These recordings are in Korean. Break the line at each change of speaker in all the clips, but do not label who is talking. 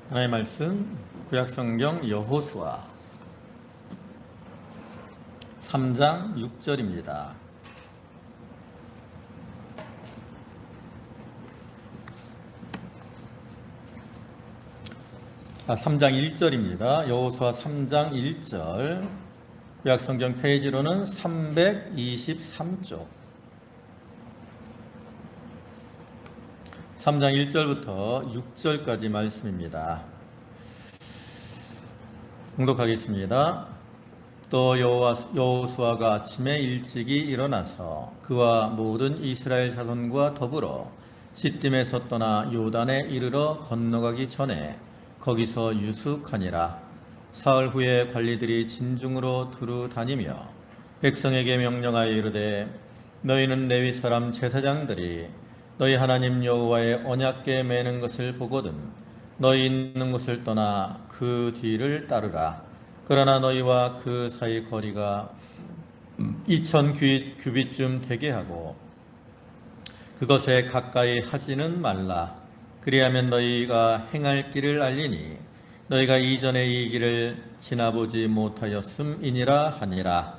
하나님의 말씀 구약성경 여호수아 3장 6절입니다. 아, 3장 1절입니다. 여호수아 3장 1절. 구약성경 페이지로는 323쪽. 3장 1절부터 6절까지 말씀입니다. 공독하겠습니다. 또 여호수아가 아침에 일찍이 일어나서 그와 모든 이스라엘 자손과 더불어 시딤에서 떠나 요단에 이르러 건너가기 전에 거기서 유숙하니라. 사흘 후에 관리들이 진중으로 두루 다니며 백성에게 명령하여 이르되 너희는 레위 사람 제사장들이 너희 하나님 여호와의 언약궤 매는 것을 보거든 너희 있는 곳을 떠나 그 뒤를 따르라. 그러나 너희와 그 사이 거리가 2000규빗쯤 되게 하고 그것에 가까이 하지는 말라. 그리하면 너희가 행할 길을 알리니 너희가 이전에 이 길을 지나보지 못하였음이니라 하니라.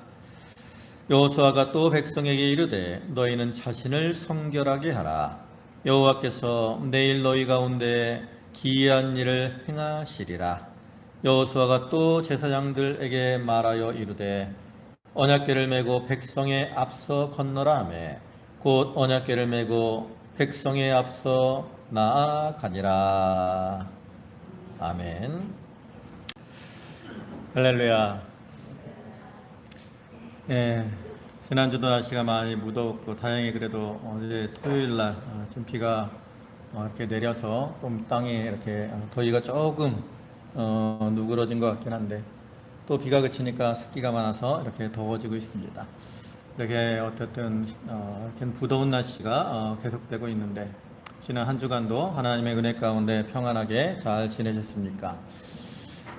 여호수아가 또 백성에게 이르되 너희는 자신을 성결하게 하라. 여호와께서 내일 너희 가운데 기이한 일을 행하시리라. 여호수아가 또 제사장들에게 말하여 이르되 언약궤를 메고 백성에 앞서 건너라 하매 곧 언약궤를 메고 백성에 앞서 나아가니라. 아멘. 할렐루야. 지난주도 날씨가 많이 무더웠고 다행히 그래도 어제 토요일날 좀 비가 이렇게 내려서 좀 땅에 이렇게 더위가 조금 누그러진 것 같긴 한데 또 비가 그치니까 습기가 많아서 이렇게 더워지고 있습니다. 이렇게 어쨌든 이렇게 무더운 날씨가 계속되고 있는데 지난 한 주간도 하나님의 은혜 가운데 평안하게 잘 지내셨습니까?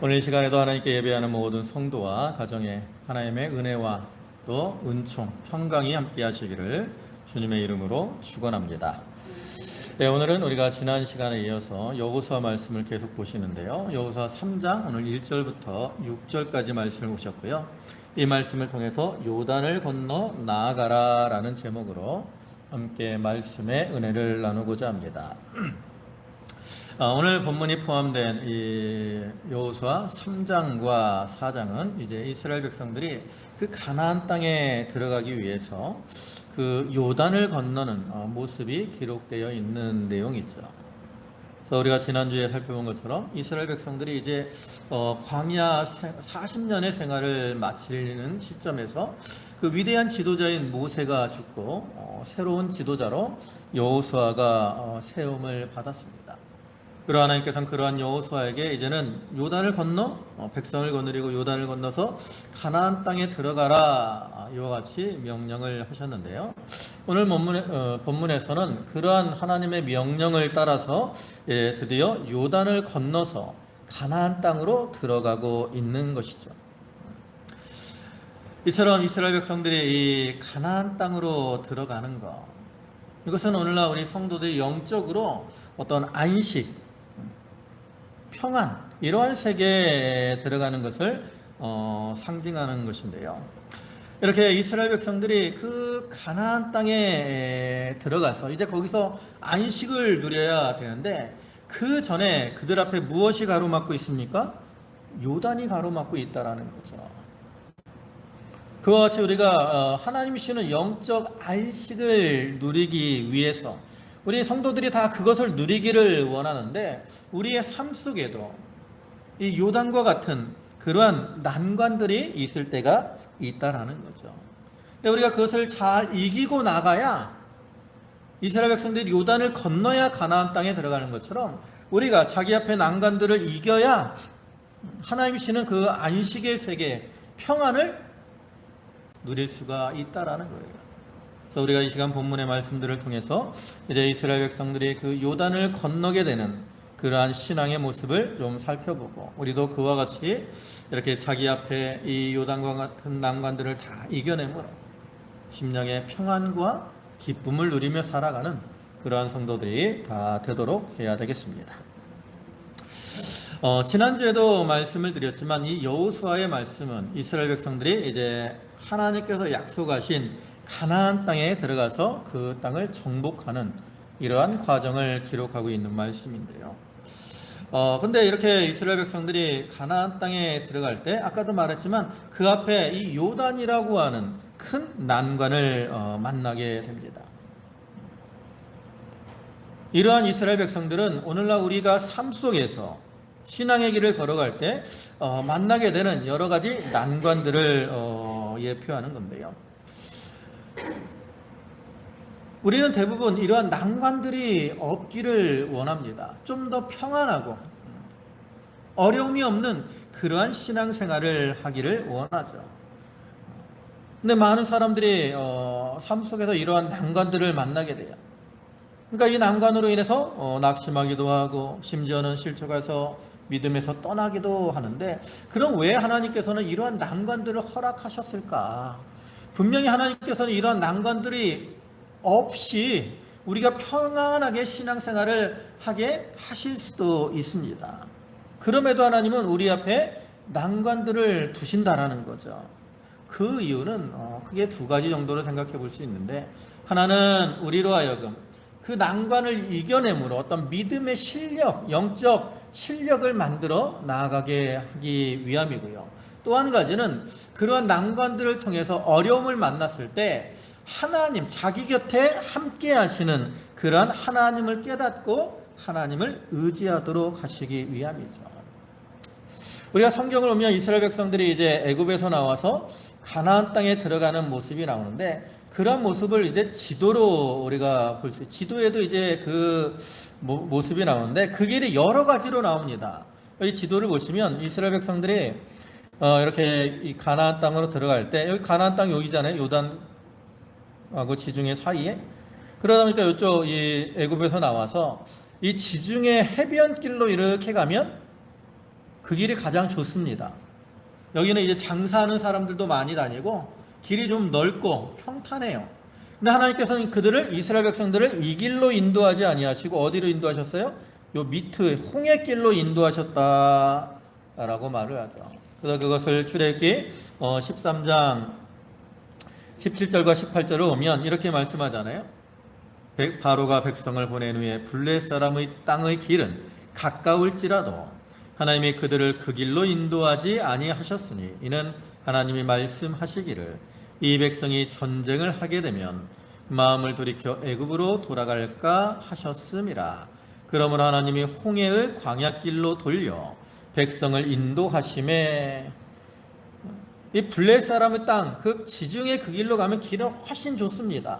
오늘 이 시간에도 하나님께 예배하는 모든 성도와 가정에 하나님의 은혜와 또 은총, 평강이 함께 하시기를 주님의 이름으로 축원합니다. 네, 오늘은 우리가 지난 시간에 이어서 여호수아 말씀을 계속 보시는데요. 여호수아 3장 오늘 1절부터 6절까지 말씀을 보셨고요. 이 말씀을 통해서 요단을 건너 나아가라 라는 제목으로 함께 말씀의 은혜를 나누고자 합니다. 오늘 본문이 포함된 이 여호수아 3장과 4장은 이제 이스라엘 백성들이 그 가나안 땅에 들어가기 위해서 그 요단을 건너는 모습이 기록되어 있는 내용이죠. 그래서 우리가 지난주에 살펴본 것처럼 이스라엘 백성들이 이제 광야 40년의 생활을 마치는 시점에서 그 위대한 지도자인 모세가 죽고 새로운 지도자로 여호수아가 세움을 받았습니다. 그러나 하나님께서는 그러한 여호수아에게 이제는 요단을 건너 백성을 거느리고 요단을 건너서 가나안 땅에 들어가라 이와 같이 명령을 하셨는데요. 오늘 본문에서는 그러한 하나님의 명령을 따라서 드디어 요단을 건너서 가나안 땅으로 들어가고 있는 것이죠. 이처럼 이스라엘 백성들이 이 가나안 땅으로 들어가는 것, 이것은 오늘날 우리 성도들이 영적으로 어떤 안식, 평안, 이러한 세계에 들어가는 것을 상징하는 것인데요. 이렇게 이스라엘 백성들이 그 가나안 땅에 들어가서 이제 거기서 안식을 누려야 되는데 그 전에 그들 앞에 무엇이 가로막고 있습니까? 요단이 가로막고 있다라는 거죠. 그와 같이 우리가 하나님이 주시는 영적 안식을 누리기 위해서 우리 성도들이 다 그것을 누리기를 원하는데 우리의 삶 속에도 이 요단과 같은 그러한 난관들이 있을 때가 있다라는 거죠. 근데 우리가 그것을 잘 이기고 나가야 이스라엘 백성들이 요단을 건너야 가나안 땅에 들어가는 것처럼 우리가 자기 앞에 난관들을 이겨야 하나님이 주시는 그 안식의 세계, 평안을 누릴 수가 있다라는 거예요. 그래서 우리가 이 시간 본문의 말씀들을 통해서 이제 이스라엘 백성들이 그 요단을 건너게 되는 그러한 신앙의 모습을 좀 살펴보고 우리도 그와 같이 이렇게 자기 앞에 이 요단과 같은 난관들을 다 이겨내므로 심령의 평안과 기쁨을 누리며 살아가는 그러한 성도들이 다 되도록 해야 되겠습니다. 지난주에도 말씀을 드렸지만 이 여호수아의 말씀은 이스라엘 백성들이 이제 하나님께서 약속하신 가나안 땅에 들어가서 그 땅을 정복하는 이러한 과정을 기록하고 있는 말씀인데요. 근데 이렇게 이스라엘 백성들이 가나안 땅에 들어갈 때 아까도 말했지만 그 앞에 이 요단이라고 하는 큰 난관을 만나게 됩니다. 이러한 이스라엘 백성들은 오늘날 우리가 삶 속에서 신앙의 길을 걸어갈 때 만나게 되는 여러 가지 난관들을 예표하는 건데요. 우리는 대부분 이러한 난관들이 없기를 원합니다. 좀 더 평안하고 어려움이 없는 그러한 신앙생활을 하기를 원하죠. 근데 많은 사람들이 삶 속에서 이러한 난관들을 만나게 돼요. 그러니까 이 난관으로 인해서 낙심하기도 하고 심지어는 실족해서 믿음에서 떠나기도 하는데, 그럼 왜 하나님께서는 이러한 난관들을 허락하셨을까? 분명히 하나님께서는 이러한 난관들이 없이 우리가 평안하게 신앙생활을 하게 하실 수도 있습니다. 그럼에도 하나님은 우리 앞에 난관들을 두신다라는 거죠. 그 이유는 크게 두 가지 정도로 생각해 볼 수 있는데, 하나는 우리로 하여금 그 난관을 이겨내므로 어떤 믿음의 실력, 영적 실력을 만들어 나아가게 하기 위함이고요. 또 한 가지는 그러한 난관들을 통해서 어려움을 만났을 때 하나님, 자기 곁에 함께 하시는 그러한 하나님을 깨닫고 하나님을 의지하도록 하시기 위함이죠. 우리가 성경을 보면 이스라엘 백성들이 이제 애굽에서 나와서 가나안 땅에 들어가는 모습이 나오는데, 그런 모습을 이제 지도로 우리가 볼 수 있어요. 지도에도 이제 그 모습이 나오는데 그 길이 여러 가지로 나옵니다. 이 지도를 보시면 이스라엘 백성들이 이렇게 이 가나안 땅으로 들어갈 때, 여기 가나안 땅 여기잖아요. 요단하고 지중해 사이에. 그러다 보니까 이쪽 이 애굽에서 나와서 이 지중해 해변길로 이렇게 가면 그 길이 가장 좋습니다. 여기는 이제 장사하는 사람들도 많이 다니고 길이 좀 넓고 평탄해요. 근데 하나님께서는 그들을, 이스라엘 백성들을 이 길로 인도하지 아니하시고 어디로 인도하셨어요? 요 밑에 홍해길로 인도하셨다라고 말을 하죠. 그래서 그것을 출애굽기 13장 17절과 18절을 보면 이렇게 말씀하잖아요. 바로가 백성을 보낸 후에 블레셋 사람의 땅의 길은 가까울지라도 하나님이 그들을 그 길로 인도하지 아니하셨으니 이는 하나님이 말씀하시기를 이 백성이 전쟁을 하게 되면 마음을 돌이켜 애굽으로 돌아갈까 하셨음이라. 그러므로 하나님이 홍해의 광야길로 돌려 백성을 인도하심에, 이 블레셋 사람의 땅, 그 지중해 그 길로 가면 길은 훨씬 좋습니다.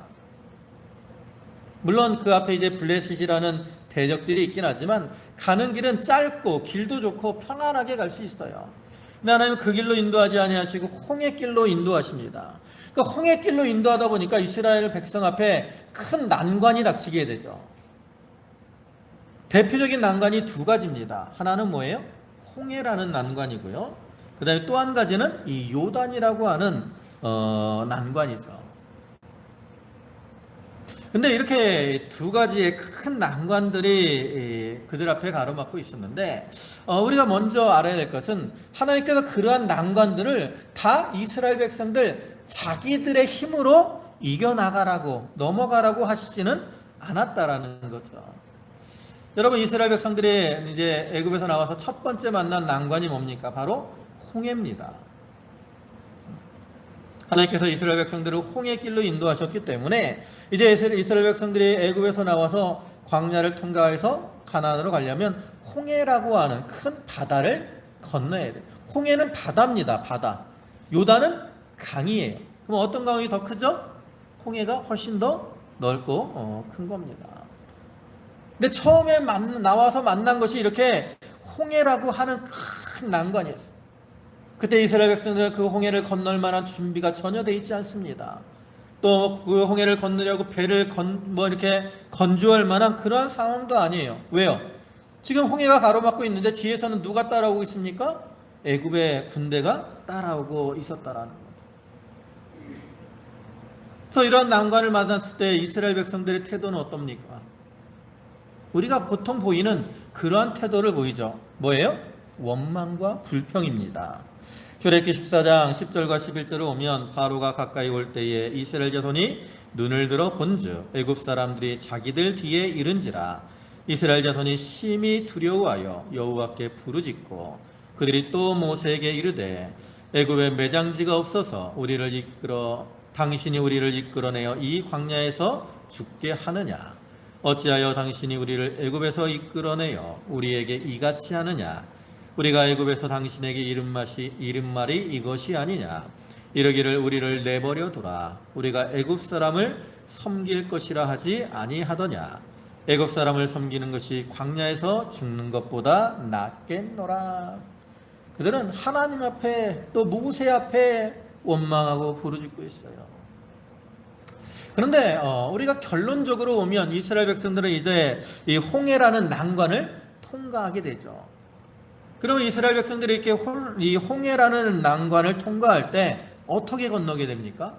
물론 그 앞에 이제 블레셋이라는 대적들이 있긴 하지만 가는 길은 짧고 길도 좋고 평안하게 갈 수 있어요. 근데 하나님은 그 길로 인도하지 아니하시고 홍해길로 인도하십니다. 그러니까 홍해길로 인도하다 보니까 이스라엘 백성 앞에 큰 난관이 닥치게 되죠. 대표적인 난관이 두 가지입니다. 하나는 뭐예요? 홍해라는 난관이고요. 그 다음에 또 한 가지는 이 요단이라고 하는 난관이죠. 근데 이렇게 두 가지의 큰 난관들이 그들 앞에 가로막고 있었는데, 우리가 먼저 알아야 될 것은 하나님께서 그러한 난관들을 다 이스라엘 백성들 자기들의 힘으로 이겨나가라고, 넘어가라고 하시지는 않았다라는 거죠. 여러분, 이스라엘 백성들이 이제 애굽에서 나와서 첫 번째 만난 난관이 뭡니까? 바로 홍해입니다. 하나님께서 이스라엘 백성들을 홍해길로 인도하셨기 때문에 이제 이스라엘 백성들이 애굽에서 나와서 광야를 통과해서 가나안으로 가려면 홍해라고 하는 큰 바다를 건너야 돼요. 홍해는 바다입니다. 바다. 요단은 강이에요. 그럼 어떤 강이 더 크죠? 홍해가 훨씬 더 넓고 큰 겁니다. 근데 처음에 나와서 만난 것이 이렇게 홍해라고 하는 큰 난관이었어요. 그때 이스라엘 백성들은 그 홍해를 건널 만한 준비가 전혀 되어 있지 않습니다. 또 그 홍해를 건너려고 배를 이렇게 건조할 만한 그러한 상황도 아니에요. 왜요? 지금 홍해가 가로막고 있는데 뒤에서는 누가 따라오고 있습니까? 애굽의 군대가 따라오고 있었다라는 거죠. 그래서 이러한 난관을 만났을 때 이스라엘 백성들의 태도는 어떻습니까? 우리가 보통 보이는 그러한 태도를 보이죠. 뭐예요? 원망과 불평입니다. 출애굽기 14장 10절과 11절을 오면 바로가 가까이 올 때에 이스라엘 자손이 눈을 들어 본즉 애굽 사람들이 자기들 뒤에 이른지라. 이스라엘 자손이 심히 두려워하여 여호와께 부르짖고 그들이 또 모세에게 이르되 애굽에 매장지가 없어서 당신이 우리를 이끌어내어 이 광야에서 죽게 하느냐? 어찌하여 당신이 우리를 애굽에서 이끌어내어 우리에게 이같이 하느냐? 우리가 애굽에서 당신에게 이른 말이 이것이 아니냐? 이르기를 우리를 내버려 두라. 우리가 애굽 사람을 섬길 것이라 하지 아니하더냐? 애굽 사람을 섬기는 것이 광야에서 죽는 것보다 낫겠노라. 그들은 하나님 앞에 또 모세 앞에 원망하고 부르짖고 있어요. 그런데 우리가 결론적으로 오면 이스라엘 백성들은 이제 이 홍해라는 난관을 통과하게 되죠. 그러면 이스라엘 백성들이 이렇게 이 홍해라는 난관을 통과할 때 어떻게 건너게 됩니까?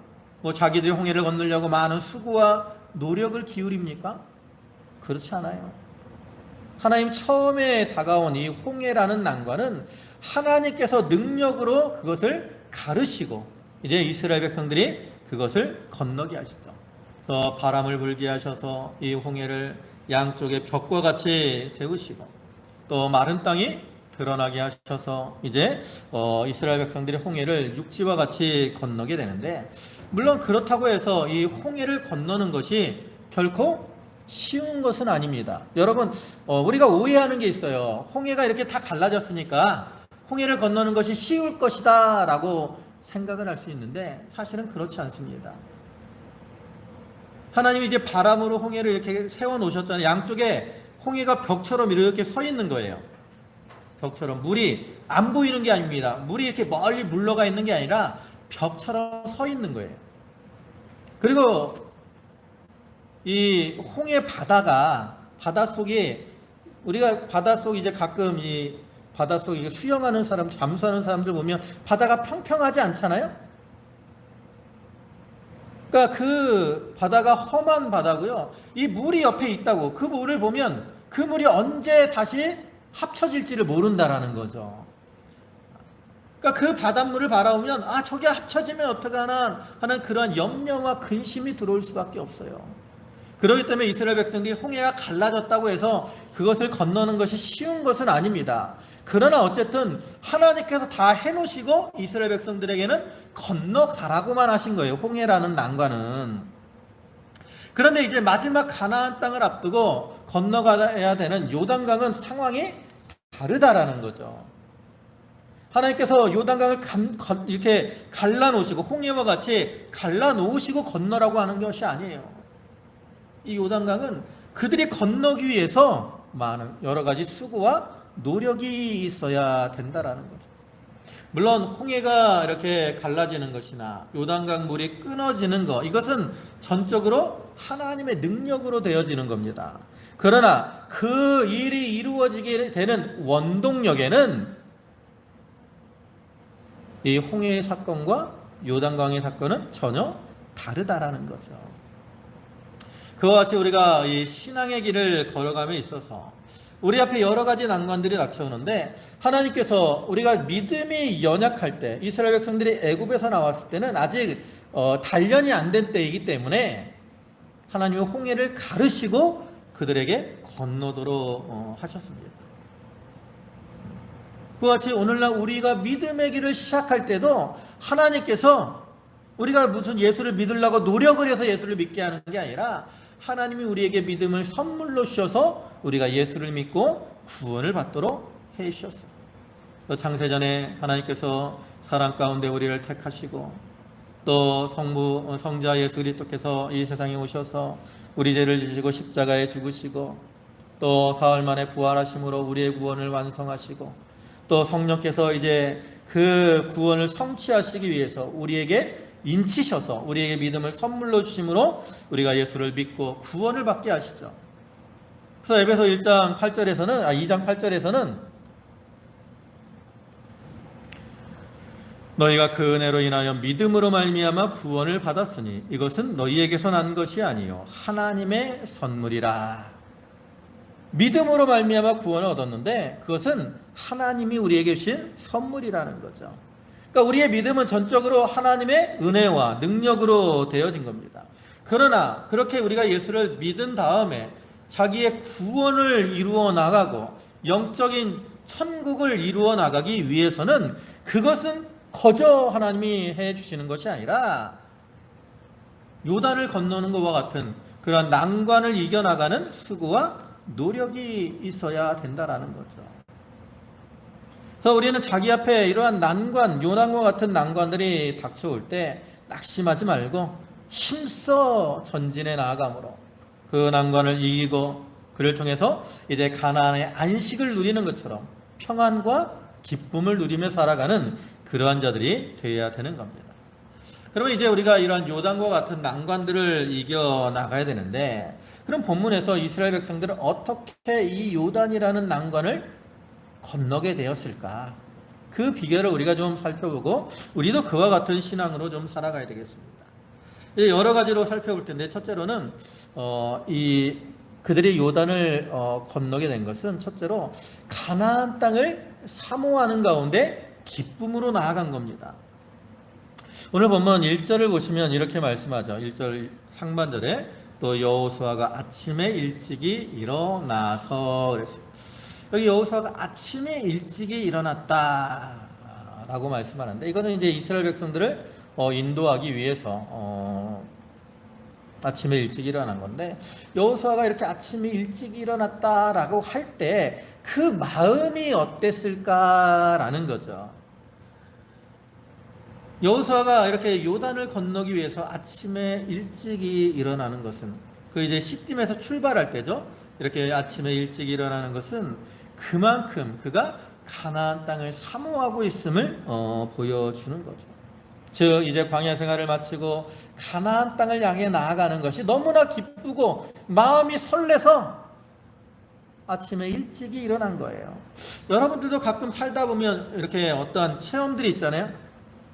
자기들이 홍해를 건너려고 많은 수고와 노력을 기울입니까? 그렇지 않아요. 하나님 처음에 다가온 이 홍해라는 난관은 하나님께서 능력으로 그것을 가르시고 이제 이스라엘 백성들이 그것을 건너게 하시죠. 그래서 바람을 불게 하셔서 이 홍해를 양쪽에 벽과 같이 세우시고 또 마른 땅이 드러나게 하셔서 이제 이스라엘 백성들이 홍해를 육지와 같이 건너게 되는데, 물론 그렇다고 해서 이 홍해를 건너는 것이 결코 쉬운 것은 아닙니다. 여러분, 우리가 오해하는 게 있어요. 홍해가 이렇게 다 갈라졌으니까 홍해를 건너는 것이 쉬울 것이다 라고 생각을 할 수 있는데 사실은 그렇지 않습니다. 하나님이 이제 바람으로 홍해를 이렇게 세워 놓으셨잖아요. 양쪽에 홍해가 벽처럼 이렇게 서 있는 거예요. 벽처럼. 물이 안 보이는 게 아닙니다. 물이 이렇게 멀리 물러가 있는 게 아니라 벽처럼 서 있는 거예요. 그리고 이 홍해 바닷속이 우리가 바닷속 이제 가끔 이 바닷속에 수영하는 사람, 잠수하는 사람들 보면 바다가 평평하지 않잖아요? 그러니까 그 바다가 험한 바다고요. 이 물이 옆에 있다고. 그 물을 보면 그 물이 언제 다시 합쳐질지를 모른다라는 거죠. 그러니까 그 바닷물을 바라보면 저게 합쳐지면 어떡하나 하는 그런 염려와 근심이 들어올 수밖에 없어요. 그렇기 때문에 이스라엘 백성들이 홍해가 갈라졌다고 해서 그것을 건너는 것이 쉬운 것은 아닙니다. 그러나 어쨌든 하나님께서 다 해놓으시고 이스라엘 백성들에게는 건너가라고만 하신 거예요. 홍해라는 난관은. 그런데 이제 마지막 가나안 땅을 앞두고 건너가야 되는 요단강은 상황이 다르다라는 거죠. 하나님께서 요단강을 이렇게 갈라놓으시고 홍해와 같이 갈라놓으시고 건너라고 하는 것이 아니에요. 이 요단강은 그들이 건너기 위해서 많은 여러 가지 수고와 노력이 있어야 된다라는 거죠. 물론 홍해가 이렇게 갈라지는 것이나 요단강 물이 끊어지는 것, 이것은 전적으로 하나님의 능력으로 되어지는 겁니다. 그러나 그 일이 이루어지게 되는 원동력에는 이 홍해의 사건과 요단강의 사건은 전혀 다르다라는 거죠. 그와 같이 우리가 이 신앙의 길을 걸어감에 있어서 우리 앞에 여러 가지 난관들이 닥쳐오는데, 하나님께서 우리가 믿음이 연약할 때, 이스라엘 백성들이 애굽에서 나왔을 때는 아직 단련이 안 된 때이기 때문에 하나님은 홍해를 가르시고 그들에게 건너도록 하셨습니다. 그와 같이 오늘날 우리가 믿음의 길을 시작할 때도 하나님께서 우리가 무슨 예수를 믿으려고 노력을 해서 예수를 믿게 하는 게 아니라 하나님이 우리에게 믿음을 선물로 주셔서 우리가 예수를 믿고 구원을 받도록 해주셨어요. 창세전에 하나님께서 사랑 가운데 우리를 택하시고 또 성자 예수 그리스도께서 이 세상에 오셔서 우리 죄를 지시고 십자가에 죽으시고 또 사흘 만에 부활하심으로 우리의 구원을 완성하시고 또 성령께서 이제 그 구원을 성취하시기 위해서 우리에게 인치셔서 우리에게 믿음을 선물로 주심으로 우리가 예수를 믿고 구원을 받게 하시죠. 그래서 에베소 2장 8절에서는 너희가 그 은혜로 인하여 믿음으로 말미암아 구원을 받았으니 이것은 너희에게서 난 것이 아니요 하나님의 선물이라. 믿음으로 말미암아 구원을 얻었는데 그것은 하나님이 우리에게 주신 선물이라는 거죠. 그러니까 우리의 믿음은 전적으로 하나님의 은혜와 능력으로 되어진 겁니다. 그러나 그렇게 우리가 예수를 믿은 다음에 자기의 구원을 이루어 나가고 영적인 천국을 이루어 나가기 위해서는 그것은 거저 하나님이 해 주시는 것이 아니라 요단을 건너는 것과 같은 그런 난관을 이겨나가는 수고와 노력이 있어야 된다라는 거죠. 그래서 우리는 자기 앞에 이러한 난관, 요단과 같은 난관들이 닥쳐올 때 낙심하지 말고 힘써 전진해 나아감으로 그 난관을 이기고 그를 통해서 이제 가나안의 안식을 누리는 것처럼 평안과 기쁨을 누리며 살아가는 그러한 자들이 되어야 되는 겁니다. 그러면 이제 우리가 이런 요단과 같은 난관들을 이겨 나가야 되는데, 그럼 본문에서 이스라엘 백성들은 어떻게 이 요단이라는 난관을 건너게 되었을까? 그 비결을 우리가 좀 살펴보고 우리도 그와 같은 신앙으로 좀 살아가야 되겠습니다. 여러 가지로 살펴볼 텐데, 첫째로는 그들이 요단을 건너게 된 것은 첫째로 가나안 땅을 사모하는 가운데 기쁨으로 나아간 겁니다. 오늘 본문 1절을 보시면 이렇게 말씀하죠. 1절 상반절에 또 여호수아가 아침에 일찍이 일어나서 그랬어요. 여기 여호수아가 아침에 일찍이 일어났다라고 말씀하는데, 이거는 이제 이스라엘 백성들을 인도하기 위해서 아침에 일찍 일어난 건데, 여호수아가 이렇게 아침에 일찍 일어났다라고 할 때 그 마음이 어땠을까라는 거죠. 여호수아가 이렇게 요단을 건너기 위해서 아침에 일찍이 일어나는 것은, 그 이제 시딤에서 출발할 때죠. 이렇게 아침에 일찍 일어나는 것은 그만큼 그가 가나안 땅을 사모하고 있음을 보여주는 거죠. 즉 이제 광야 생활을 마치고 가나안 땅을 향해 나아가는 것이 너무나 기쁘고 마음이 설레서 아침에 일찍이 일어난 거예요. 여러분들도 가끔 살다 보면 이렇게 어떤 체험들이 있잖아요.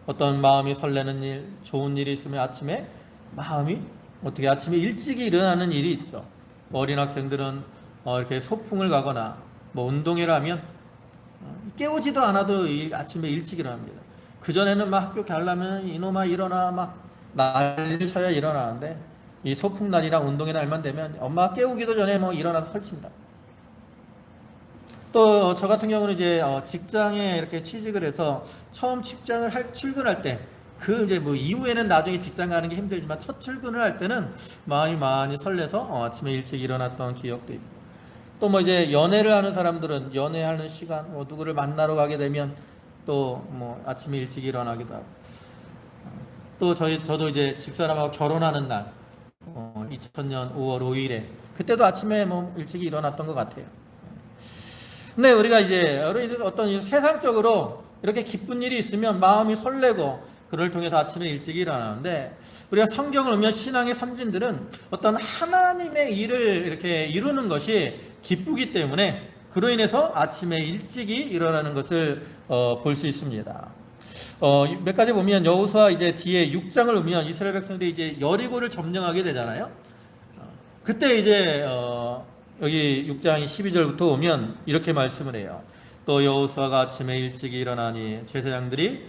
어떤 마음이 설레는 일, 좋은 일이 있으면 아침에 마음이 어떻게 아침에 일찍이 일어나는 일이 있죠. 어린 학생들은 이렇게 소풍을 가거나 뭐 운동회를 하면 깨우지도 않아도 아침에 일찍 일어납니다. 그전에는 막 학교 가려면 이놈아 일어나 막 난리를 쳐야 일어나는데, 이 소풍 날이랑 운동회 날만 되면 엄마가 깨우기도 전에 뭐 일어나서 설친다. 또 저 같은 경우는 이제 직장에 이렇게 취직을 해서 처음 출근할 때, 그 이제 뭐 이후에는 나중에 직장 가는 게 힘들지만 첫 출근을 할 때는 마음이 많이 설레서 아침에 일찍 일어났던 기억도 있고, 또 뭐 이제 연애를 하는 사람들은 연애하는 시간, 누구를 만나러 가게 되면 또 뭐 아침에 일찍 일어나기도 하고, 또 저도 이제 집사람하고 결혼하는 날 2000년 5월 5일에 그때도 아침에 뭐 일찍 일어났던 것 같아요. 근데 우리가 이제 어떤 세상적으로 이렇게 기쁜 일이 있으면 마음이 설레고 그를 통해서 아침에 일찍 일어나는데, 우리가 성경을 보면 신앙의 선진들은 어떤 하나님의 일을 이렇게 이루는 것이 기쁘기 때문에 그로 인해서 아침에 일찍이 일어나는 것을 볼 수 있습니다. 몇 가지 보면 여호수아 이제 뒤에 6장을 보면 이스라엘 백성들이 이제 여리고를 점령하게 되잖아요. 그때 이제 여기 6장 12절부터 오면 이렇게 말씀을 해요. 또 여호수아가 아침에 일찍 일어나니 제사장들이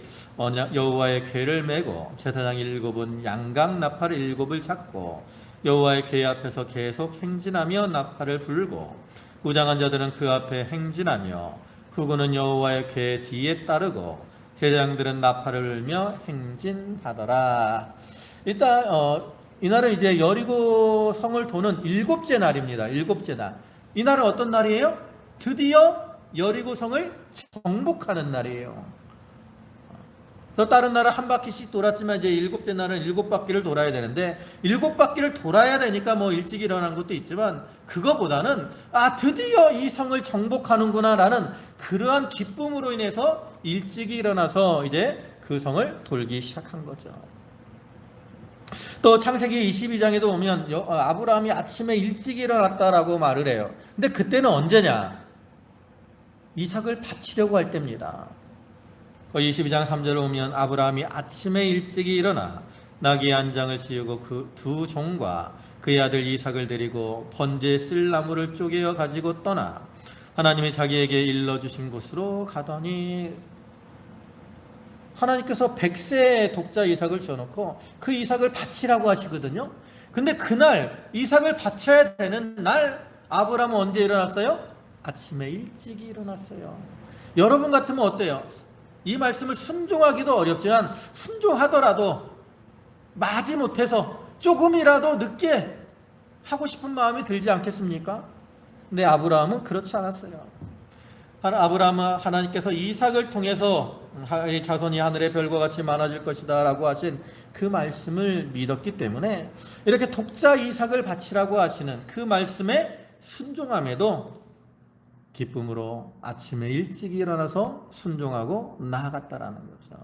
여호와의 궤를 메고 제사장 7은 양각 나팔 7을 잡고 여호와의 궤 앞에서 계속 행진하며 나팔을 불고, 무장한 자들은 그 앞에 행진하며 후군은 여호와의 궤 뒤에 따르고 제사장들은 나팔을 불며 행진하더라. 일단 이날은 이제 여리고 성을 도는 7째 날입니다. 7째 날. 이날은 어떤 날이에요? 드디어 여리고 성을 정복하는 날이에요. 그래서 다른 날은 한 바퀴씩 돌았지만 이제 7째 날은 7바퀴를 돌아야 되는데, 7바퀴를 돌아야 되니까 뭐 일찍 일어난 것도 있지만, 그거보다는 드디어 이 성을 정복하는구나 라는 그러한 기쁨으로 인해서 일찍 일어나서 이제 그 성을 돌기 시작한 거죠. 또 창세기 22장에도 보면 아브라함이 아침에 일찍 일어났다라고 말을 해요. 근데 그때는 언제냐? 이삭을 바치려고 할 때입니다. 22장 3절을 보면 아브라함이 아침에 일찍이 일어나 나귀 한 장을 지우고 그 두 종과 그의 아들 이삭을 데리고 번제에 쓸 나무를 쪼개어 가지고 떠나 하나님이 자기에게 일러주신 곳으로 가더니, 하나님께서 100세 독자 이삭을 지어놓고 그 이삭을 바치라고 하시거든요. 근데 그날 이삭을 바쳐야 되는 날 아브라함은 언제 일어났어요? 아침에 일찍 일어났어요. 여러분 같으면 어때요? 이 말씀을 순종하기도 어렵지만 순종하더라도 마지못해서 조금이라도 늦게 하고 싶은 마음이 들지 않겠습니까? 근데 아브라함은 그렇지 않았어요. 아브라함은 하나님께서 이삭을 통해서 자손이 하늘의 별과 같이 많아질 것이다 라고 하신 그 말씀을 믿었기 때문에 이렇게 독자 이삭을 바치라고 하시는 그 말씀에 순종함에도 기쁨으로 아침에 일찍 일어나서 순종하고 나아갔다라는 거죠.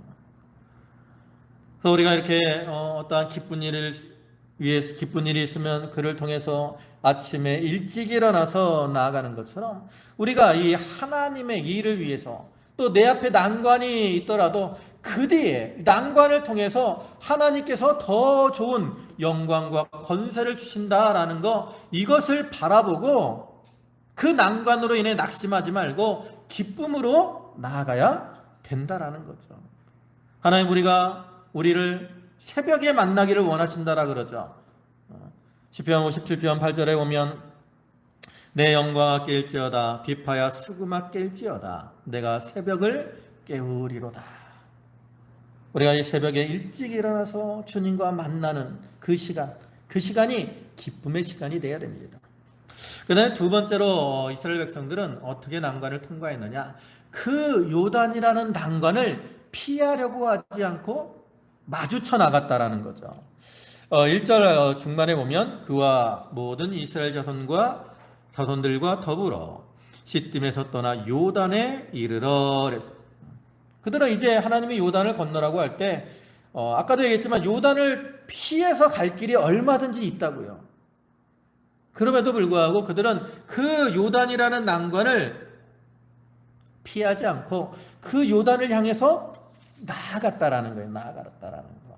그래서 우리가 이렇게 어떠한 기쁜 일이 있으면 그를 통해서 아침에 일찍 일어나서 나아가는 것처럼 우리가 이 하나님의 일을 위해서 또 내 앞에 난관이 있더라도 그 뒤에 난관을 통해서 하나님께서 더 좋은 영광과 권세를 주신다라는 거, 이것을 바라보고 그 난관으로 인해 낙심하지 말고 기쁨으로 나아가야 된다라는 거죠. 하나님 우리를 새벽에 만나기를 원하신다라 그러죠. 시편 57편 8절에 보면 내 영광아 깰지어다 비파야 수금아 깰지어다 내가 새벽을 깨우리로다. 우리가 이 새벽에 일찍 일어나서 주님과 만나는 그 시간이 기쁨의 시간이 되어야 됩니다. 그 다음에 두 번째로 이스라엘 백성들은 어떻게 난관을 통과했느냐, 그 요단이라는 난관을 피하려고 하지 않고 마주쳐 나갔다라는 거죠. 1절 중반에 보면 그와 모든 이스라엘 자손들과 더불어 시딤에서 떠나 요단에 이르러. 그들은 이제 하나님이 요단을 건너라고 할 때 아까도 얘기했지만 요단을 피해서 갈 길이 얼마든지 있다고요. 그럼에도 불구하고 그들은 그 요단이라는 난관을 피하지 않고 그 요단을 향해서 나아갔다라는 거예요. 나아갔다라는 거.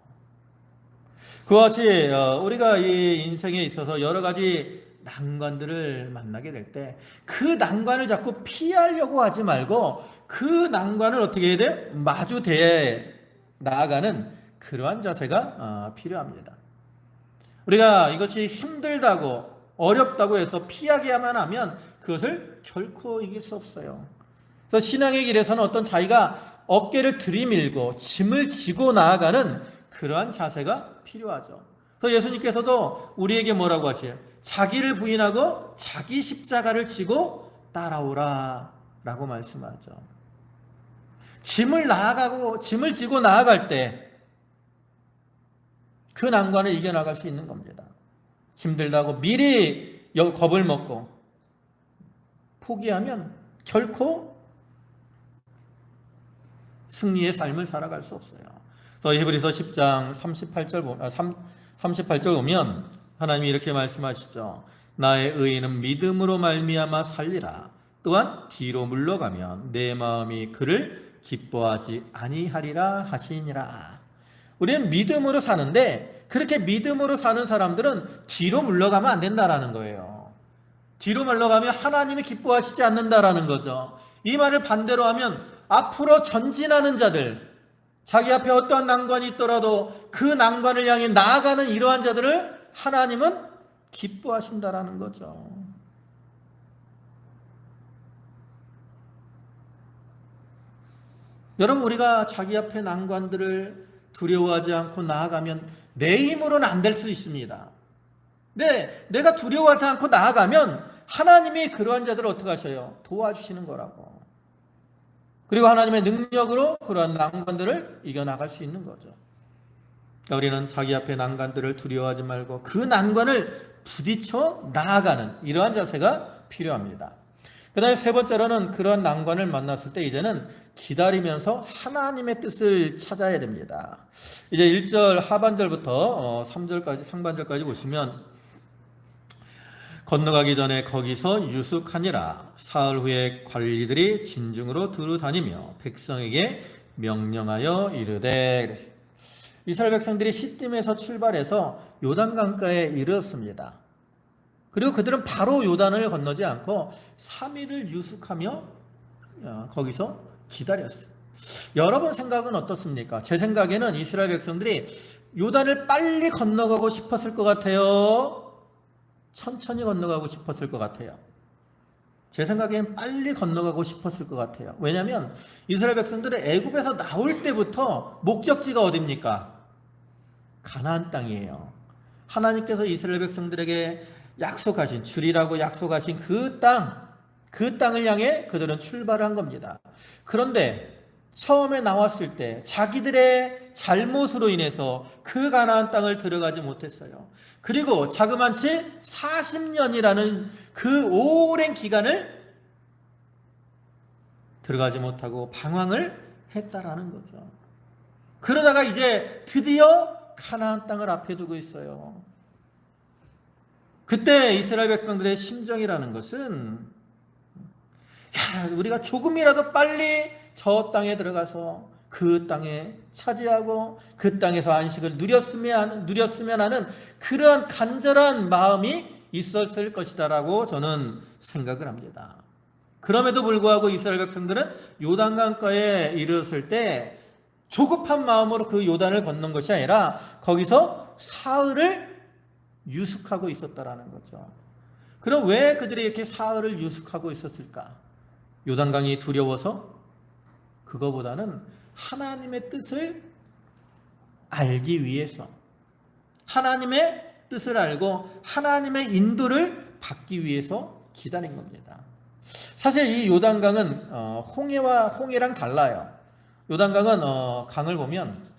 그와 같이 우리가 이 인생에 있어서 여러 가지 난관들을 만나게 될 때 그 난관을 자꾸 피하려고 하지 말고 그 난관을 어떻게 해야 돼요? 마주대해 나아가는 그러한 자세가 필요합니다. 우리가 이것이 힘들다고 어렵다고 해서 피하게만 하면 그것을 결코 이길 수 없어요. 그래서 신앙의 길에서는 어떤 자기가 어깨를 들이밀고 짐을 지고 나아가는 그러한 자세가 필요하죠. 그래서 예수님께서도 우리에게 뭐라고 하세요? 자기를 부인하고 자기 십자가를 지고 따라오라 라고 말씀하죠. 짐을 지고 나아갈 때 그 난관을 이겨나갈 수 있는 겁니다. 힘들다고 미리 겁을 먹고 포기하면 결코 승리의 삶을 살아갈 수 없어요. 그래서 히브리서 10장 38절 보면 하나님이 이렇게 말씀하시죠. 나의 의인은 믿음으로 말미암아 살리라. 또한 뒤로 물러가면 내 마음이 그를 기뻐하지 아니하리라 하시니라. 우리는 믿음으로 사는데 그렇게 믿음으로 사는 사람들은 뒤로 물러가면 안 된다라는 거예요. 뒤로 물러가면 하나님이 기뻐하시지 않는다라는 거죠. 이 말을 반대로 하면 앞으로 전진하는 자들, 자기 앞에 어떠한 난관이 있더라도 그 난관을 향해 나아가는 이러한 자들을 하나님은 기뻐하신다라는 거죠. 여러분, 우리가 자기 앞에 난관들을 두려워하지 않고 나아가면 내 힘으로는 안 될 수 있습니다. 근데 내가 두려워하지 않고 나아가면 하나님이 그러한 자들을 어떻게 하셔요? 도와주시는 거라고. 그리고 하나님의 능력으로 그러한 난관들을 이겨나갈 수 있는 거죠. 그러니까 우리는 자기 앞에 난관들을 두려워하지 말고 그 난관을 부딪혀 나아가는 이러한 자세가 필요합니다. 그 다음에 세 번째로는 그러한 난관을 만났을 때 이제는 기다리면서 하나님의 뜻을 찾아야 됩니다. 이제 1절 하반절부터 3절까지 상반절까지 보시면 건너가기 전에 거기서 유숙하니라. 사흘 후에 관리들이 진중으로 두루 다니며 백성에게 명령하여 이르되. 이스라엘 백성들이 시딤에서 출발해서 요단강가에 이르렀습니다. 그리고 그들은 바로 요단을 건너지 않고 3일을 유숙하며 거기서 기다렸어요. 여러분 생각은 어떻습니까? 제 생각에는 이스라엘 백성들이 요단을 빨리 건너가고 싶었을 것 같아요? 천천히 건너가고 싶었을 것 같아요? 제 생각에는 빨리 건너가고 싶었을 것 같아요. 왜냐하면 이스라엘 백성들은 애굽에서 나올 때부터 목적지가 어딥니까? 가나안 땅이에요. 하나님께서 이스라엘 백성들에게 약속하신, 주리라고 약속하신 그 땅을 향해 그들은 출발한 겁니다. 그런데 처음에 나왔을 때 자기들의 잘못으로 인해서 그 가나안 땅을 들어가지 못했어요. 그리고 자그마치 40년이라는 그 오랜 기간을 들어가지 못하고 방황을 했다라는 거죠. 그러다가 이제 드디어 가나안 땅을 앞에 두고 있어요. 그때 이스라엘 백성들의 심정이라는 것은 우리가 조금이라도 빨리 저 땅에 들어가서 그 땅에 차지하고 그 땅에서 안식을 누렸으면 하는 그러한 간절한 마음이 있었을 것이다라고 저는 생각을 합니다. 그럼에도 불구하고 이스라엘 백성들은 요단강가에 이르렀을 때 조급한 마음으로 그 요단을 건넌 것이 아니라 거기서 사흘을 유숙하고 있었다라는 거죠. 그럼 왜 그들이 이렇게 사흘을 유숙하고 있었을까? 요단강이 두려워서? 그거보다는 하나님의 뜻을 알기 위해서, 하나님의 뜻을 알고 하나님의 인도를 받기 위해서 기다린 겁니다. 사실 이 요단강은 홍해랑 달라요. 요단강은 강을 보면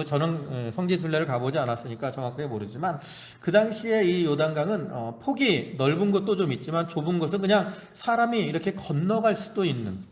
저는 성지순례를 가보지 않았으니까 정확하게 모르지만 그 당시에 이 요단강은 폭이 넓은 곳도 좀 있지만 좁은 곳은 그냥 사람이 이렇게 건너갈 수도 있는,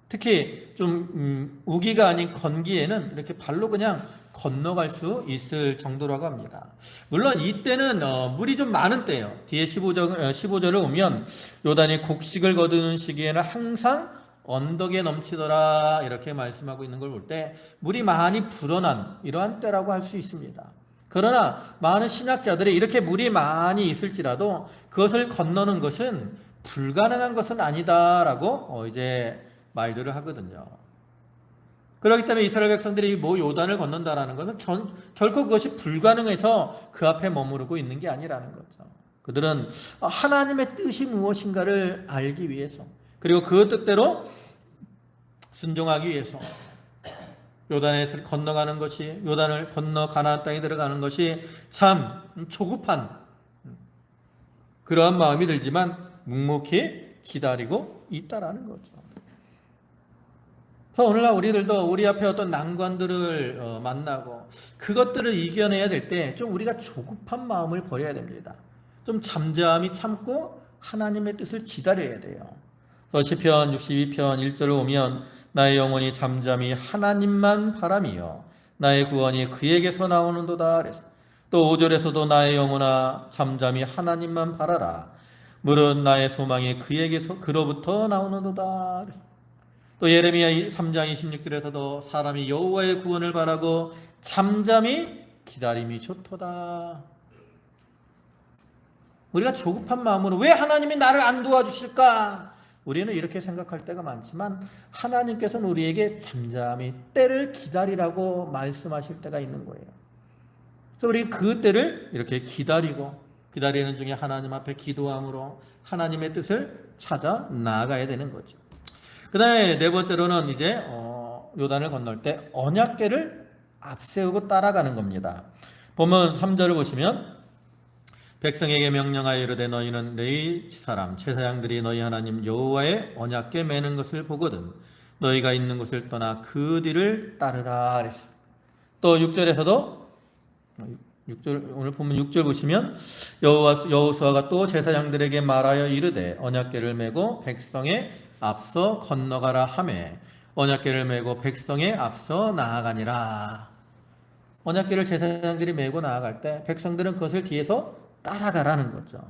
특히 좀 우기가 아닌 건기에는 이렇게 발로 그냥 건너갈 수 있을 정도라고 합니다. 물론 이때는 물이 좀 많은 때예요. 뒤에 15절을 보면 요단이 곡식을 거두는 시기에는 항상 언덕에 넘치더라 이렇게 말씀하고 있는 걸 볼 때 물이 많이 불어난 이러한 때라고 할 수 있습니다. 그러나 많은 신학자들이 이렇게 물이 많이 있을지라도 그것을 건너는 것은 불가능한 것은 아니다라고 이제 말들을 하거든요. 그렇기 때문에 이스라엘 백성들이 요단을 건넌다라는 것은 결코 그것이 불가능해서 그 앞에 머무르고 있는 게 아니라는 거죠. 그들은 하나님의 뜻이 무엇인가를 알기 위해서, 그리고 그 뜻대로 순종하기 위해서 요단을 건너가는 것이, 요단을 건너 가나안 땅에 들어가는 것이 참 조급한 그러한 마음이 들지만 묵묵히 기다리고 있다라는 거죠. 그래서 오늘날 우리들도 우리 앞에 어떤 난관들을 만나고 그것들을 이겨내야 될 때 좀 우리가 조급한 마음을 버려야 됩니다. 좀 잠잠히 참고 하나님의 뜻을 기다려야 돼요. 시편 62편 1절을 보면 나의 영혼이 잠잠히 하나님만 바라며 나의 구원이 그에게서 나오는도다. 또 5절에서도 나의 영혼아 잠잠히 하나님만 바라라. 물은 나의 소망이 그로부터 나오는도다. 또 예레미야 3장 26절에서도 사람이 여호와의 구원을 바라고 잠잠히 기다림이 좋도다. 우리가 조급한 마음으로 왜 하나님이 나를 안 도와주실까? 우리는 이렇게 생각할 때가 많지만 하나님께서는 우리에게 잠잠히 때를 기다리라고 말씀하실 때가 있는 거예요. 그래서 우리 그 때를 이렇게 기다리는 중에 하나님 앞에 기도함으로 하나님의 뜻을 찾아 나아가야 되는 거죠. 그 다음에 네 번째로는 이제 요단을 건널 때 언약궤를 앞세우고 따라가는 겁니다. 보면 3절을 보시면 백성에게 명령하여 이르되 너희는 너희 사람 제사장들이 너희 하나님 여호와의 언약궤 매는 것을 보거든 너희가 있는 곳을 떠나 그 뒤를 따르라 그랬어요. 또 6절에서도 오늘 보면 6절 보시면 여호수아가 또 제사장들에게 말하여 이르되 언약궤를 메고 백성의 앞서 건너가라 하매 언약궤를 메고 백성의 앞서 나아가니라. 언약궤를 제사장들이 메고 나아갈 때 백성들은 그것을 뒤에서 따라가라는 거죠.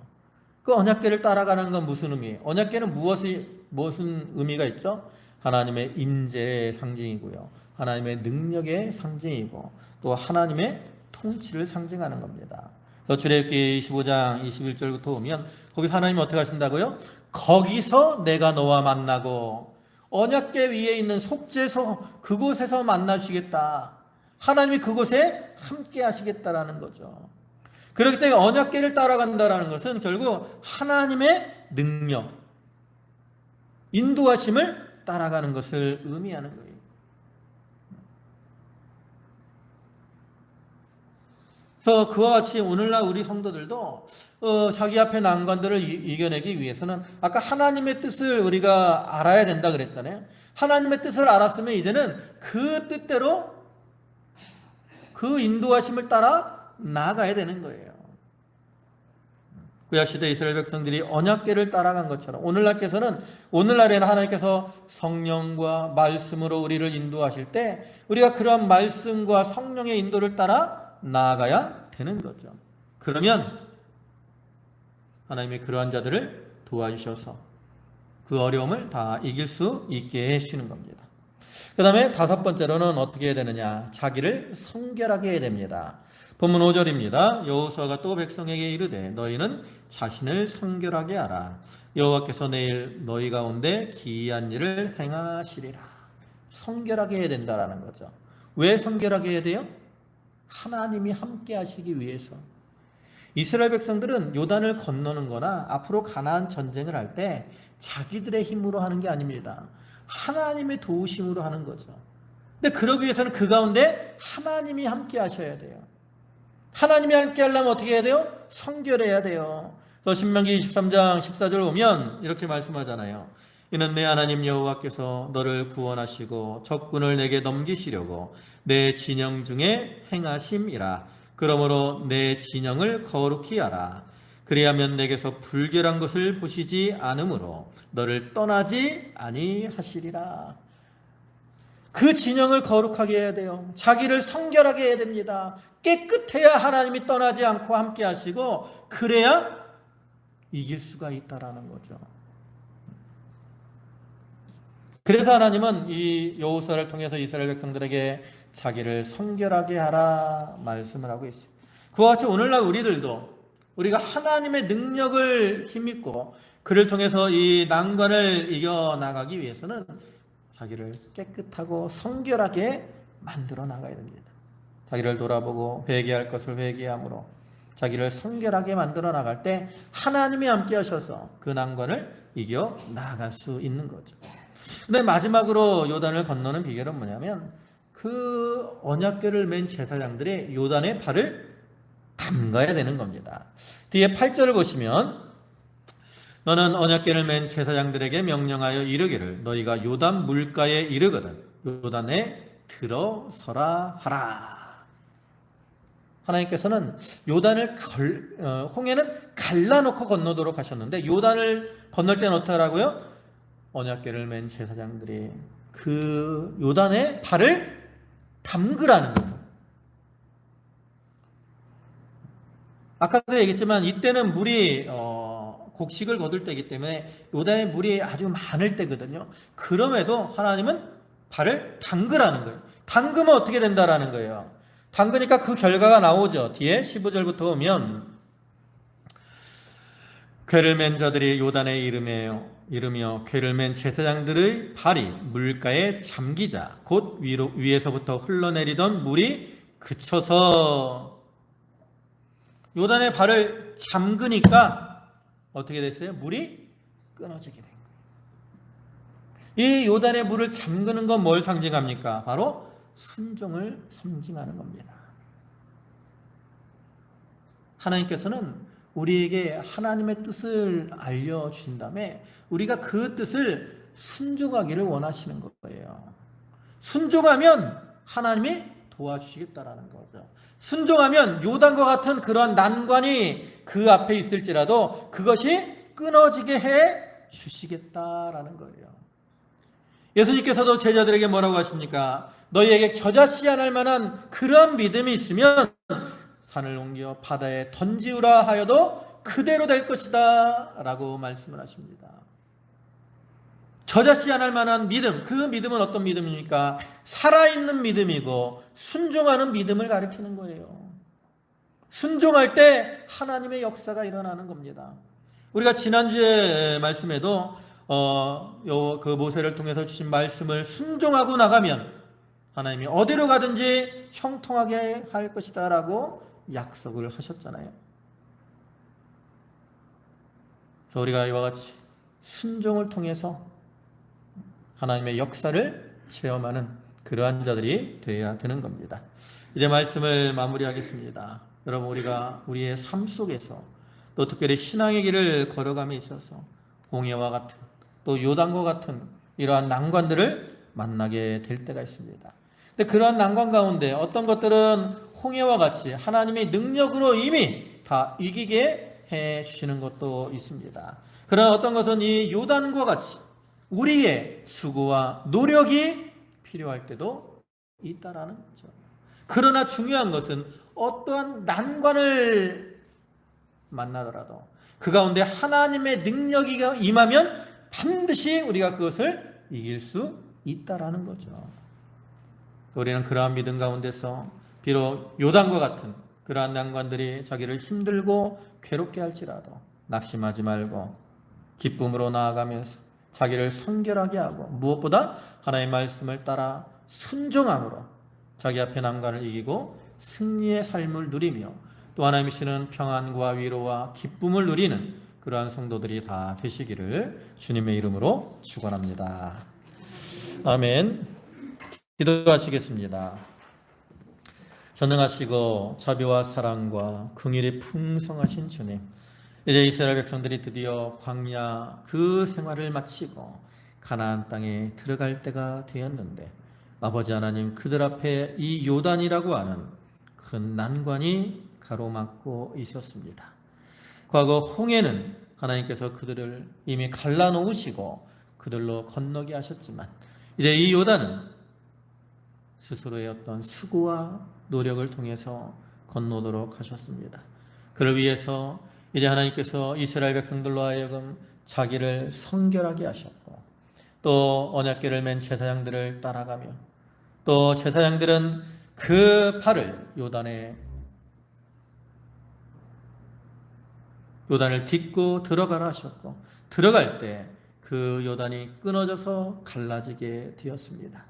그 언약궤를 따라가는 건 무슨 의미예요? 언약궤는 무슨 의미가 있죠? 하나님의 임재의 상징이고요. 하나님의 능력의 상징이고 또 하나님의 통치를 상징하는 겁니다. 그래서 출애굽기 25장 21절부터 보면 거기서 하나님이 어떻게 하신다고요? 거기서 내가 너와 만나고 언약궤 위에 있는 속죄소 그곳에서 만나시겠다. 하나님이 그곳에 함께 하시겠다라는 거죠. 그렇기 때문에 언약궤를 따라간다라는 것은 결국 하나님의 능력, 인도하심을 따라가는 것을 의미하는 거예요. 그래서 그와 같이 오늘날 우리 성도들도 자기 앞의 난관들을 이겨내기 위해서는 아까 하나님의 뜻을 우리가 알아야 된다 그랬잖아요. 하나님의 뜻을 알았으면 이제는 그 뜻대로 그 인도하심을 따라 나아가야 되는 거예요. 구약시대 이스라엘 백성들이 언약궤를 따라간 것처럼 오늘날에는 하나님께서 성령과 말씀으로 우리를 인도하실 때 우리가 그러한 말씀과 성령의 인도를 따라 나아가야 되는 거죠. 그러면 하나님이 그러한 자들을 도와주셔서 그 어려움을 다 이길 수 있게 해주시는 겁니다. 그 다음에 다섯 번째로는 어떻게 해야 되느냐? 자기를 성결하게 해야 됩니다. 본문 5절입니다. 여호수아가 또 백성에게 이르되 너희는 자신을 성결하게 하라. 여호와께서 내일 너희 가운데 기이한 일을 행하시리라. 성결하게 해야 된다라는 거죠. 왜 성결하게 해야 돼요? 하나님이 함께 하시기 위해서. 이스라엘 백성들은 요단을 건너는 거나 앞으로 가나안 전쟁을 할 때 자기들의 힘으로 하는 게 아닙니다. 하나님의 도우심으로 하는 거죠. 근데 그러기 위해서는 그 가운데 하나님이 함께 하셔야 돼요. 하나님이 함께 하려면 어떻게 해야 돼요? 성결해야 돼요. 그래서 신명기 23장 14절 보면 이렇게 말씀하잖아요. 이는 내 하나님 여호와께서 너를 구원하시고 적군을 내게 넘기시려고 내 진영 중에 행하심이라. 그러므로 내 진영을 거룩히 하라. 그리하면 내게서 불결한 것을 보시지 않으므로 너를 떠나지 아니하시리라. 그 진영을 거룩하게 해야 돼요. 자기를 성결하게 해야 됩니다. 깨끗해야 하나님이 떠나지 않고 함께 하시고 그래야 이길 수가 있다라는 거죠. 그래서 하나님은 이 여호수아를 통해서 이스라엘 백성들에게 자기를 성결하게 하라 말씀을 하고 있습니다. 그와 같이 오늘날 우리가 하나님의 능력을 힘입고 그를 통해서 이 난관을 이겨나가기 위해서는 자기를 깨끗하고 성결하게 만들어 나가야 됩니다. 자기를 돌아보고 회개할 것을 회개함으로 자기를 성결하게 만들어 나갈 때 하나님이 함께 하셔서 그 난관을 이겨 나아갈 수 있는 거죠. 근데 마지막으로 요단을 건너는 비결은 뭐냐면 그 언약궤를 맨 제사장들이 요단의 발을 담가야 되는 겁니다. 뒤에 8절을 보시면 너는 언약궤를 맨 제사장들에게 명령하여 이르기를 너희가 요단 물가에 이르거든 요단에 들어서라 하라. 하나님께서는 요단을 홍해는 갈라놓고 건너도록 하셨는데 요단을 건널 때는 어떻게 하라고요? 언약궤를 맨 제사장들이 그 요단에 발을 담그라는 거예요. 아까도 얘기했지만 이때는 물이 곡식을 거둘 때이기 때문에 요단에 물이 아주 많을 때거든요. 그럼에도 하나님은 발을 담그라는 거예요. 담그면 어떻게 된다라는 거예요. 담그니까 그 결과가 나오죠. 뒤에 15절부터 보면 궤를 맨 자들이 요단에 이르며 궤를 맨 제사장들의 발이 물가에 잠기자 곧 위에서부터 흘러내리던 물이 그쳐서 요단의 발을 잠그니까 어떻게 됐어요? 물이 끊어지게 된 거예요. 이 요단의 물을 잠그는 건 뭘 상징합니까? 바로 순종을 상징하는 겁니다. 하나님께서는 우리에게 하나님의 뜻을 알려주신 다음에 우리가 그 뜻을 순종하기를 원하시는 거예요. 순종하면 하나님이 도와주시겠다라는 거죠. 순종하면 요단과 같은 그러한 난관이 그 앞에 있을지라도 그것이 끊어지게 해 주시겠다라는 거예요. 예수님께서도 제자들에게 뭐라고 하십니까? 너희에게 겨자씨 안 할 만한 그러한 믿음이 있으면 산을 옮겨 바다에 던지우라 하여도 그대로 될 것이다 라고 말씀을 하십니다. 저자시 않을 만한 믿음, 그 믿음은 어떤 믿음입니까? 살아있는 믿음이고 순종하는 믿음을 가리키는 거예요. 순종할 때 하나님의 역사가 일어나는 겁니다. 우리가 지난주에 말씀에도 그 모세를 통해서 주신 말씀을 순종하고 나가면 하나님이 어디로 가든지 형통하게 할 것이다 라고 약속을 하셨잖아요. 그래서 우리가 이와 같이 순종을 통해서 하나님의 역사를 체험하는 그러한 자들이 되어야 되는 겁니다. 이제 말씀을 마무리하겠습니다. 여러분, 우리가 우리의 삶 속에서 또 특별히 신앙의 길을 걸어감에 있어서 홍해와 같은 또 요단과 같은 이러한 난관들을 만나게 될 때가 있습니다. 근데 그러한 난관 가운데 어떤 것들은 홍해와 같이 하나님의 능력으로 이미 다 이기게 해 주시는 것도 있습니다. 그러나 어떤 것은 이 요단과 같이 우리의 수고와 노력이 필요할 때도 있다라는 거죠. 그러나 중요한 것은 어떠한 난관을 만나더라도 그 가운데 하나님의 능력이 임하면 반드시 우리가 그것을 이길 수 있다라는 거죠. 우리는 그러한 믿음 가운데서 비록 요단과 같은 그러한 난관들이 자기를 힘들고 괴롭게 할지라도 낙심하지 말고 기쁨으로 나아가면서 자기를 성결하게 하고 무엇보다 하나님의 말씀을 따라 순종함으로 자기 앞에 난관을 이기고 승리의 삶을 누리며 또 하나님이 주시는 평안과 위로와 기쁨을 누리는 그러한 성도들이 다 되시기를 주님의 이름으로 축원합니다. 아멘. 기도하시겠습니다. 전능하시고 자비와 사랑과 긍휼이 풍성하신 주님, 이제 이스라엘 백성들이 드디어 광야 그 생활을 마치고 가나안 땅에 들어갈 때가 되었는데 아버지 하나님, 그들 앞에 이 요단이라고 하는 큰 난관이 가로막고 있었습니다. 과거 홍해는 하나님께서 그들을 이미 갈라놓으시고 그들로 건너게 하셨지만 이제 이 요단은 스스로의 어떤 수고와 노력을 통해서 건너도록 하셨습니다. 그를 위해서 이제 하나님께서 이스라엘 백성들로 하여금 자기를 성결하게 하셨고 또 언약궤를 맨 제사장들을 따라가며 또 제사장들은 그 발을 요단을 딛고 들어가라 하셨고 들어갈 때 그 요단이 끊어져서 갈라지게 되었습니다.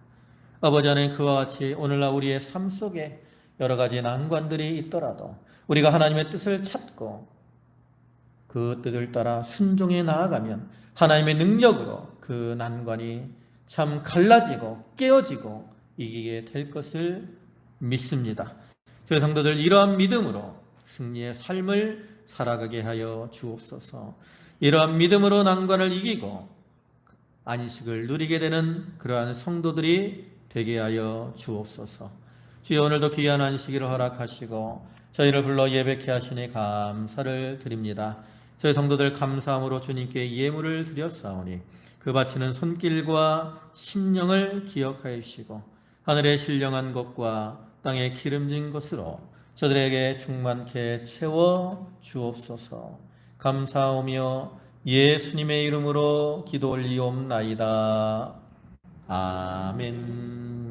아버지 하나님, 그와 같이 오늘날 우리의 삶 속에 여러 가지 난관들이 있더라도 우리가 하나님의 뜻을 찾고 그 뜻을 따라 순종해 나아가면 하나님의 능력으로 그 난관이 참 갈라지고 깨어지고 이기게 될 것을 믿습니다. 저희 성도들 이러한 믿음으로 승리의 삶을 살아가게 하여 주옵소서. 이러한 믿음으로 난관을 이기고 안식을 누리게 되는 그러한 성도들이 되게 하여 주옵소서. 주여, 오늘도 귀한 안식일을 허락하시고 저희를 불러 예배케 하시니 감사를 드립니다. 저희 성도들 감사함으로 주님께 예물을 드렸사오니 그 바치는 손길과 심령을 기억하여 주시고 하늘의 신령한 것과 땅의 기름진 것으로 저들에게 충만케 채워 주옵소서. 감사하오며 예수님의 이름으로 기도 올리옵나이다. 아멘.